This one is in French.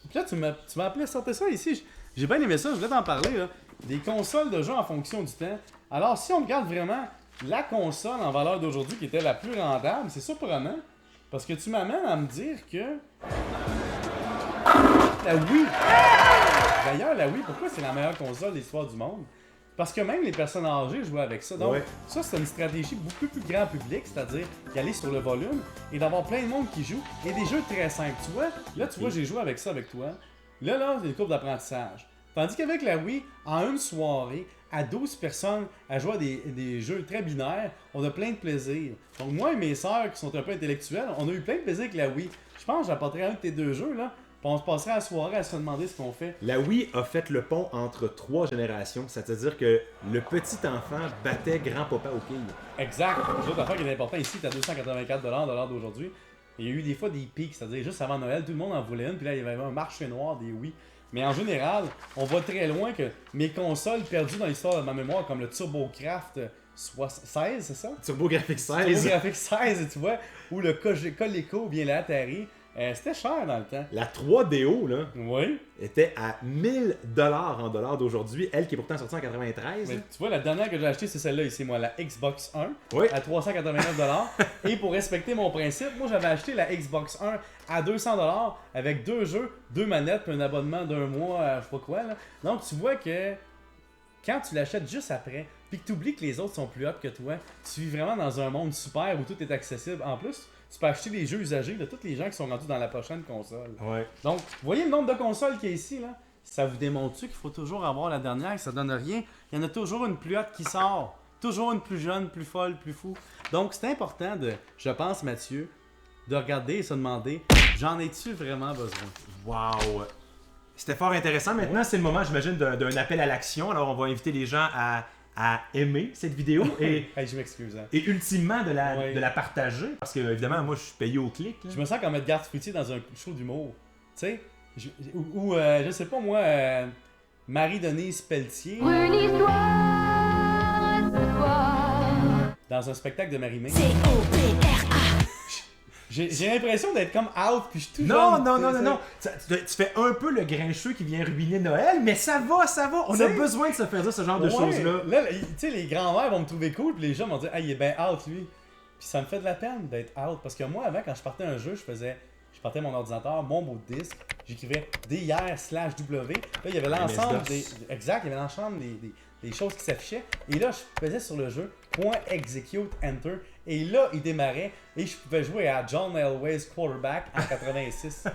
Puis là, tu m'as appelé à sortir ça ici. J'ai bien aimé ça, je voulais t'en parler. Là. Des consoles de jeux en fonction du temps. Alors, si on regarde vraiment la console en valeur d'aujourd'hui qui était la plus rentable, c'est surprenant. Parce que tu m'amènes à me dire que... La Wii! D'ailleurs, la Wii, pourquoi c'est la meilleure console de l'histoire du monde? Parce que même les personnes âgées jouaient avec ça. Donc, ça, c'est une stratégie beaucoup plus grand public, c'est-à-dire d'aller sur le volume et d'avoir plein de monde qui joue. Et des jeux très simples. Tu vois, là, j'ai joué avec ça avec toi. Là, c'est une courbe d'apprentissage. Tandis qu'avec la Wii, en une soirée, à 12 personnes à jouer à des jeux très binaires, on a plein de plaisir. Donc, moi et mes sœurs qui sont un peu intellectuelles, on a eu plein de plaisir avec la Wii. Je pense que j'apporterai un de tes deux jeux, là. Puis on se passerait la soirée à se demander ce qu'on fait. La Wii a fait le pont entre 3 générations, c'est-à-dire que le petit enfant battait grand-papa aux quilles. Exact. L'autre affaire qui est important ici, c'est à 284$ d'aujourd'hui. Il y a eu des fois des pics, c'est-à-dire juste avant Noël, tout le monde en voulait une, puis là il y avait un marché noir des Wii. Mais en général, on va très loin que mes consoles perdues dans l'histoire de ma mémoire, comme le TurboCraft 16, c'est ça? TurboGrafx 16. TurboGrafx 16, tu vois, ou le Coleco, bien l'Atari. C'était cher dans le temps. La 3DO, là, oui. était à 1000$ en dollars d'aujourd'hui, elle qui est pourtant sortie en 93. Mais tu vois, la dernière que j'ai achetée, c'est celle-là ici, moi, la Xbox 1, oui. à 389$. Et pour respecter mon principe, moi, j'avais acheté la Xbox 1 à 200$ avec 2 jeux, 2 manettes, puis un abonnement d'1 mois, je sais pas quoi. Là. Donc, tu vois que quand tu l'achètes juste après, puis que tu oublies que les autres sont plus hot que toi, tu vis vraiment dans un monde super où tout est accessible. En plus, tu peux acheter des jeux usagés de tous les gens qui sont rendus dans la prochaine console. Ouais. Donc, vous voyez le nombre de consoles qu'il y a ici, là? Ça vous démontre-tu qu'il faut toujours avoir la dernière, que ça donne rien? Il y en a toujours une plus haute qui sort. Toujours une plus jeune, plus folle, plus fou. Donc, c'est important de, je pense, Mathieu, de regarder et se demander, j'en ai-tu vraiment besoin? Wow! C'était fort intéressant. Maintenant, c'est le moment, j'imagine, d'un appel à l'action. Alors, on va inviter les gens à aimer cette vidéo et, hey, je m'excuse. Hein. Et ultimement de la partager. Parce que, évidemment, moi, je suis payé au clic. Là. Je me sens comme Edgar Fruitier dans un show d'humour. Tu sais? Ou je sais pas moi, Marie-Denise Pelletier. Une histoire ce soir. Dans un spectacle de Marie-Mé. C-O-P-R-A. J'ai l'impression d'être comme out, puis je suis tout non, jeune. Non. Tu fais un peu le grincheux qui vient ruiner Noël, mais ça va. On a besoin de se faire dire ce genre de choses-là. Là, tu sais, les grands-mères vont me trouver cool, puis les gens vont dire, ah, il est bien out, lui. Puis ça me fait de la peine d'être out, parce que moi, avant, quand je partais un jeu, je partais mon ordinateur, mon bout de disque, j'écrivais DIR/W. Là, il y avait l'ensemble des. Exact, il y avait l'ensemble des choses qui s'affichaient. Et là, je faisais sur le jeu .execute enter. Et là, il démarrait et je pouvais jouer à John Elway's quarterback en 86.